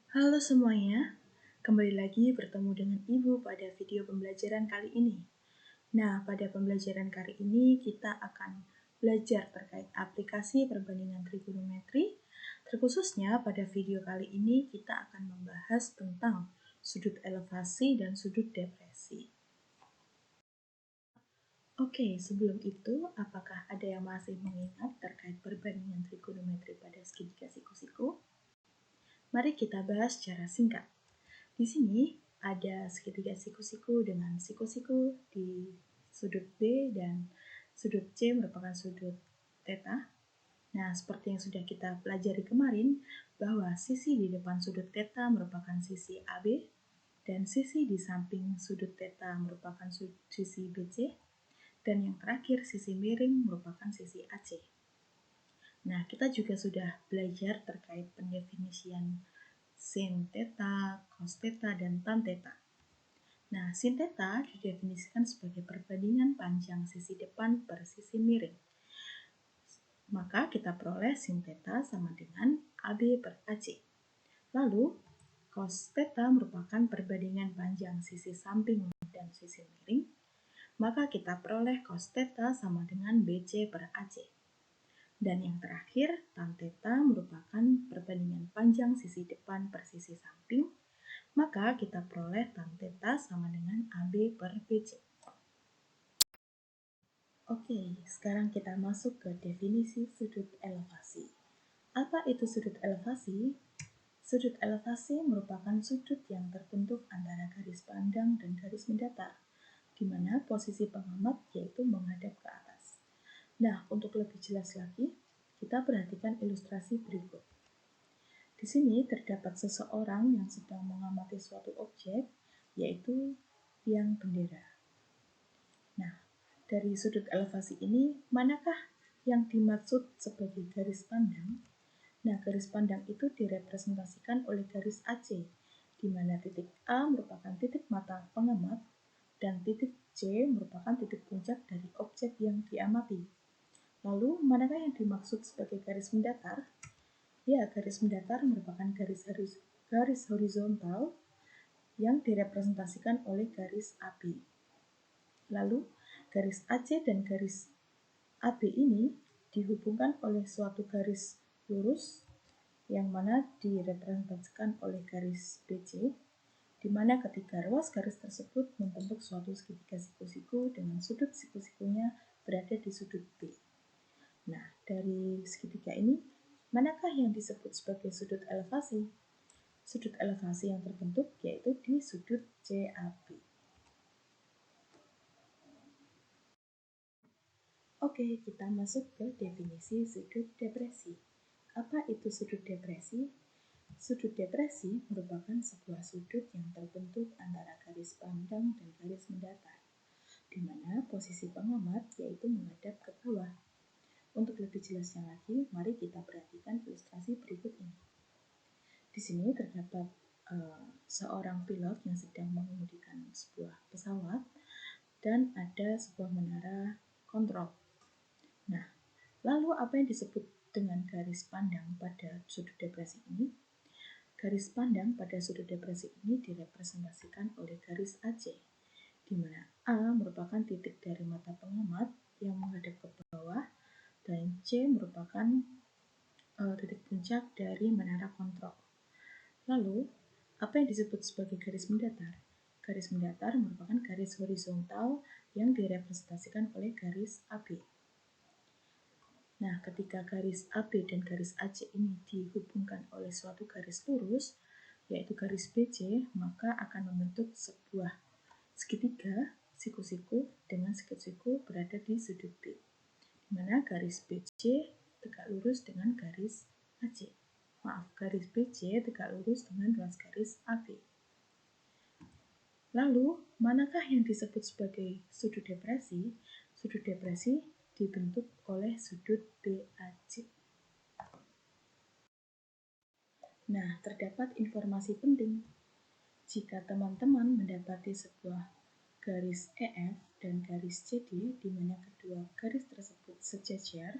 Halo semuanya, kembali lagi bertemu dengan Ibu pada video pembelajaran kali ini. Nah, pada pembelajaran kali ini kita akan belajar terkait aplikasi perbandingan trigonometri. Terkhususnya pada video kali ini kita akan membahas tentang sudut elevasi dan sudut depresi. Oke, sebelum itu, apakah ada yang masih mengingat terkait perbandingan trigonometri pada segitiga siku-siku? Mari kita bahas secara singkat. Di sini ada segitiga siku-siku dengan siku-siku di sudut B dan sudut C merupakan sudut theta. Nah, seperti yang sudah kita pelajari kemarin, bahwa sisi di depan sudut theta merupakan sisi AB dan sisi di samping sudut theta merupakan sisi BC dan yang terakhir sisi miring merupakan sisi AC. Nah, kita juga sudah belajar terkait pendefinisian sin theta, cos theta, dan tan theta. Nah, sin theta didefinisikan sebagai perbandingan panjang sisi depan per sisi miring. Maka kita peroleh sin theta sama dengan AB per AC. Lalu, cos theta merupakan perbandingan panjang sisi samping dan sisi miring. Maka kita peroleh cos theta sama dengan BC per AC. Dan yang terakhir, tan theta merupakan perbandingan panjang sisi depan per sisi samping, maka kita peroleh tan theta sama dengan AB per BC. Oke, sekarang kita masuk ke definisi sudut elevasi. Apa itu sudut elevasi? Sudut elevasi merupakan sudut yang terbentuk antara garis pandang dan garis mendatar, di mana posisi pengamat yaitu menghadap ke atas. Nah, untuk lebih jelas lagi, kita perhatikan ilustrasi berikut. Di sini terdapat seseorang yang sedang mengamati suatu objek, yaitu tiang bendera. Nah, dari sudut elevasi ini, manakah yang dimaksud sebagai garis pandang? Nah, garis pandang itu direpresentasikan oleh garis AC, di mana titik A merupakan titik mata pengamat dan titik C merupakan titik puncak dari objek yang diamati. Lalu, manakah yang dimaksud sebagai garis mendatar? Ya, garis mendatar merupakan garis horizontal yang direpresentasikan oleh garis AB. Lalu, garis AC dan garis AB ini dihubungkan oleh suatu garis lurus yang mana direpresentasikan oleh garis BC, di mana ketiga ruas garis tersebut membentuk suatu segitiga siku-siku dengan sudut siku-sikunya berada di sudut B. Nah, dari segitiga ini, manakah yang disebut sebagai sudut elevasi? Sudut elevasi yang terbentuk yaitu di sudut CAB. Oke, kita masuk ke definisi sudut depresi. Apa itu sudut depresi? Sudut depresi merupakan sebuah sudut yang terbentuk antara garis pandang dan garis mendatar, di mana posisi pengamat yaitu menghadap ke bawah. Untuk lebih jelasnya lagi, mari kita perhatikan ilustrasi berikut ini. Di sini terdapat seorang pilot yang sedang mengemudikan sebuah pesawat dan ada sebuah menara kontrol. Nah, lalu apa yang disebut dengan garis pandang pada sudut depresi ini? Garis pandang pada sudut depresi ini direpresentasikan oleh garis AC, di mana A merupakan titik dari mata pengamat yang menghadap ke bawah dan C merupakan titik puncak dari menara kontrol. Lalu, apa yang disebut sebagai garis mendatar? Garis mendatar merupakan garis horizontal yang direpresentasikan oleh garis AB. Nah, ketika garis AB dan garis AC ini dihubungkan oleh suatu garis lurus, yaitu garis BC, maka akan membentuk sebuah segitiga siku-siku dengan siku-siku berada di sudut B, di mana garis BC tegak lurus dengan garis AC. Garis BC tegak lurus dengan ruas garis AB. Lalu, manakah yang disebut sebagai sudut depresi? Sudut depresi dibentuk oleh sudut BAC. Nah, terdapat informasi penting. Jika teman-teman mendapati sebuah garis EF dan garis CD di mana kedua garis tersebut sejajar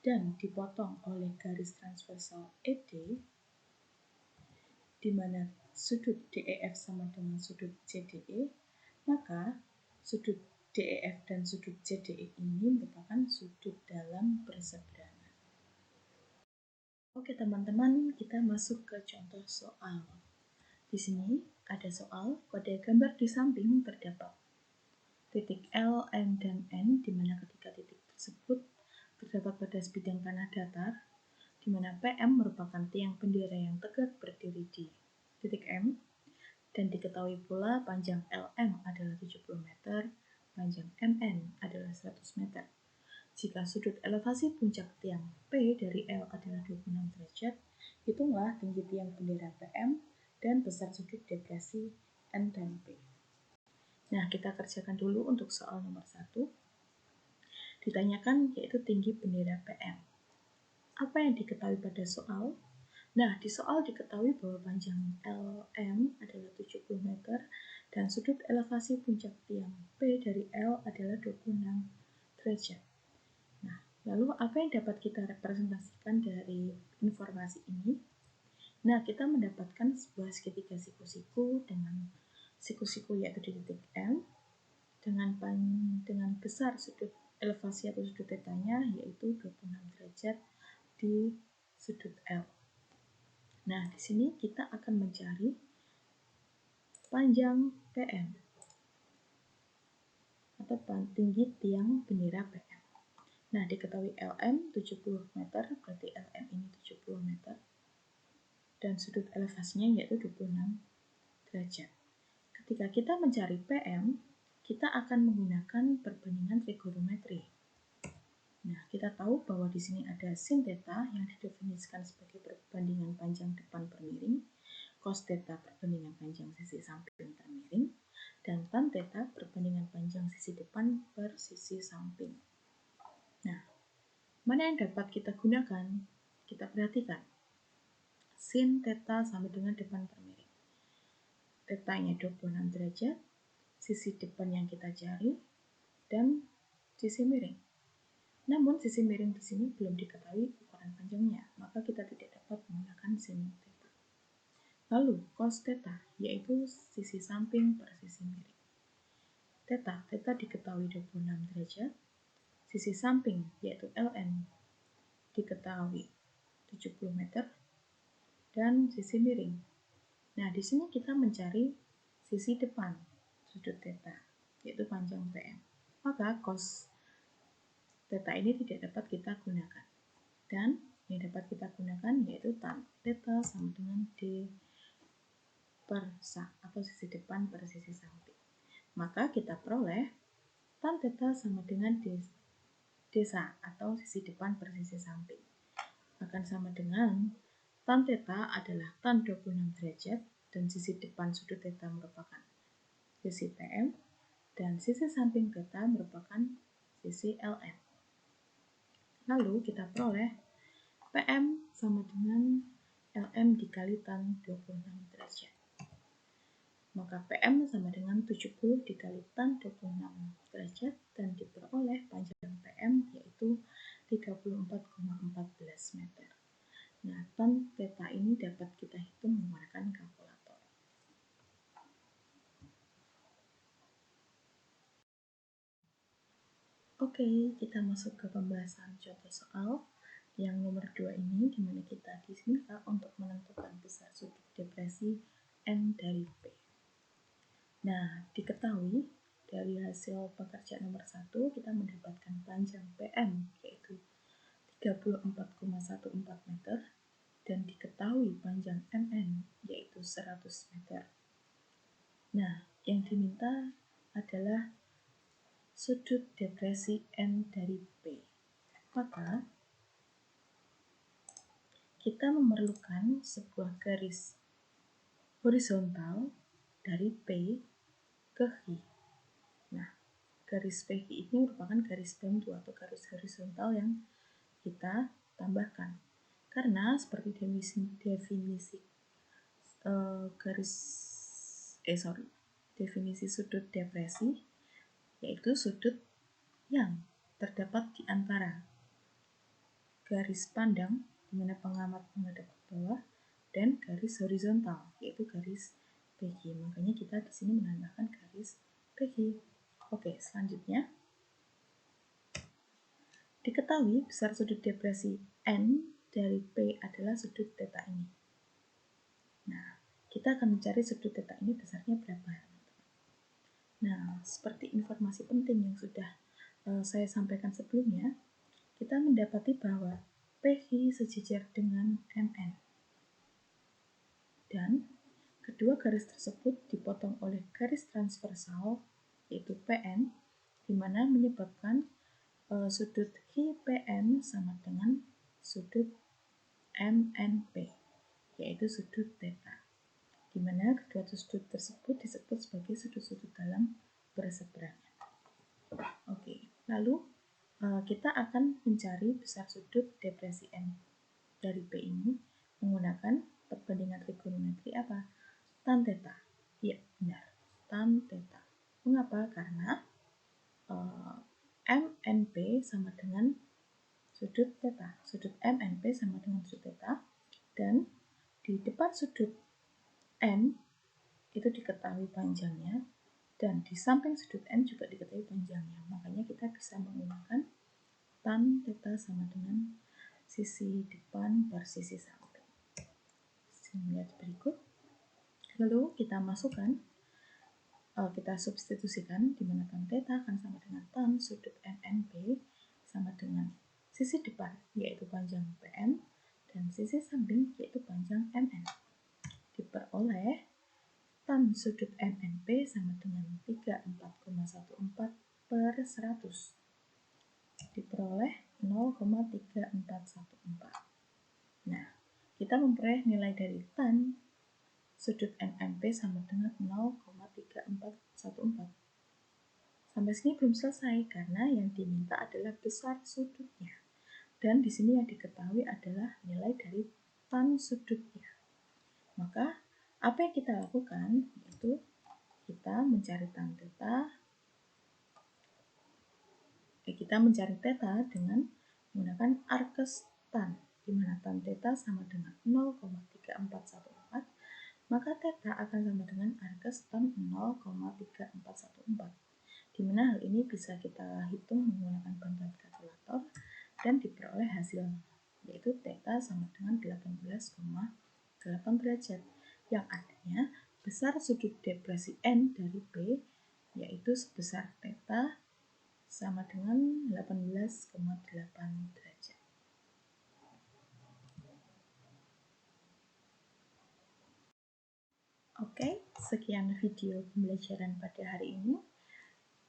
dan dipotong oleh garis transversal ED, di mana sudut DEF sama dengan sudut CDE, maka sudut DEF dan sudut CDE ini merupakan sudut dalam berseberangan. Oke teman-teman, kita masuk ke contoh soal. Di sini ada soal pada gambar di samping terdapat titik L, M, dan N, di mana ketiga titik tersebut terdapat pada bidang tanah datar, di mana PM merupakan tiang bendera yang tegak berdiri di titik M, dan diketahui pula panjang LM adalah 70 meter, panjang MN adalah 100 meter. Jika sudut elevasi puncak tiang P dari L adalah 26 derajat, hitunglah tinggi tiang bendera PM dan besar sudut depresi N dan P. Nah, kita kerjakan dulu untuk soal nomor 1. Ditanyakan yaitu tinggi bendera PM. Apa yang diketahui pada soal? Nah, di soal diketahui bahwa panjang LM adalah 70 meter dan sudut elevasi puncak tiang P dari L adalah 26 derajat. Nah, lalu apa yang dapat kita representasikan dari informasi ini? Nah, kita mendapatkan sebuah segitiga siku-siku dengan siku-siku yaitu di titik M dengan besar sudut elevasi atau sudut tetanya yaitu 26 derajat di sudut L. Nah, di sini kita akan mencari panjang PM atau tinggi tiang bendera PM. Nah, diketahui LM 70 meter, berarti LM ini 70 meter. Dan sudut elevasinya yaitu 26 derajat. Ketika kita mencari PM, kita akan menggunakan perbandingan trigonometri. Nah, kita tahu bahwa di sini ada sin theta yang didefinisikan sebagai perbandingan panjang depan per miring, cos theta perbandingan panjang sisi samping per miring, dan tan theta perbandingan panjang sisi depan per sisi samping. Nah, mana yang dapat kita gunakan? Kita perhatikan. Sin theta sama dengan depan per miring. Tetanya 26 derajat, sisi depan yang kita cari, dan sisi miring. Namun sisi miring di sini belum diketahui ukuran panjangnya, maka kita tidak dapat menggunakan sin theta. Lalu cos theta yaitu sisi samping per sisi miring. Theta diketahui 26 derajat, sisi samping yaitu LN diketahui 70 meter, dan sisi miring. Nah, di sini kita mencari sisi depan sudut theta, yaitu panjang PM. Maka cos theta ini tidak dapat kita gunakan. Dan yang dapat kita gunakan yaitu tan theta sama dengan D per sa, atau sisi depan per sisi samping. Maka kita peroleh tan theta sama dengan D sa, atau sisi depan per sisi samping. Akan sama dengan tan theta adalah tan 26 derajat dan sisi depan sudut theta merupakan sisi PM dan sisi samping theta merupakan sisi LM. Lalu kita peroleh PM sama dengan LM dikali tan 26 derajat. Maka PM sama dengan 70 dikali tan 26 derajat dan diperoleh panjang PM yaitu 34,14 meter. Nah, tan theta ini dapat kita hitung menggunakan kalkulator. Oke, kita masuk ke pembahasan contoh soal yang nomor 2 ini, di mana kita diminta untuk menentukan besar sudut depresi N dari P. Nah, diketahui dari hasil pekerjaan nomor 1, kita mendapatkan panjang PM yaitu 34,14 meter dan diketahui panjang MN yaitu 100 meter. Nah, yang diminta adalah sudut depresi N dari P. Maka kita memerlukan sebuah garis horizontal dari P ke H. Nah, garis PH ini merupakan garis bantu atau garis horizontal yang kita tambahkan. Karena seperti definisi sudut depresi yaitu sudut yang terdapat di antara garis pandang di mana pengamat menghadap ke bawah dan garis horizontal, yaitu garis PQ. Makanya kita di sini menambahkan garis PQ. Oke, selanjutnya diketahui besar sudut depresi N dari P adalah sudut theta ini. Nah, kita akan mencari sudut theta ini besarnya berapa. Nah, seperti informasi penting yang sudah saya sampaikan sebelumnya, kita mendapati bahwa PQ sejajar dengan MN. Dan kedua garis tersebut dipotong oleh garis transversal, yaitu PN, di mana menyebabkan sudut QPN sama dengan sudut MNP, yaitu sudut theta, di mana kedua sudut tersebut disebut sebagai sudut-sudut dalam berseberangan. Oke, lalu kita akan mencari besar sudut depresi N dari P ini menggunakan perbandingan trigonometri apa? Tan theta. Iya, benar. Tan theta. Mengapa? Karena MNP sama dengan sudut theta. Sudut MNP sama dengan sudut theta. Dan di depan sudut N itu diketahui panjangnya. Dan di samping sudut N juga diketahui panjangnya. Makanya kita bisa menggunakan tan theta sama dengan sisi depan per sisi samping. Lihat berikut. Lalu kita masukkan, kita substitusikan di mana tan theta akan sama dengan tan sudut MNP sama dengan sisi depan yaitu panjang PN dan sisi samping yaitu panjang MN. Diperoleh tan sudut MNP sama dengan 34,14 per 100. Diperoleh 0,3414. Nah, kita memperoleh nilai dari tan sudut MNP sama dengan 0,3414. Sampai sini belum selesai karena yang diminta adalah besar sudutnya. Dan di sini yang diketahui adalah nilai dari tan sudutnya. Maka apa yang kita lakukan yaitu kita mencari tan theta. Kita mencari theta dengan menggunakan arkes tan, di mana tan theta sama dengan 0,3414, maka theta akan sama dengan arkes tan 0,3414. Di mana hal ini bisa kita hitung menggunakan bantuan kalkulator dan diperoleh hasil yaitu theta sama dengan 18,8 derajat, yang artinya besar sudut depresi N dari P yaitu sebesar theta sama dengan 18,8 derajat. Oke, sekian video pembelajaran pada hari ini.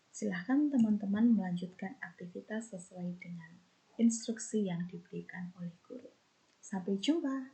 Silahkan teman-teman melanjutkan aktivitas sesuai dengan instruksi yang diberikan oleh guru. Sampai jumpa!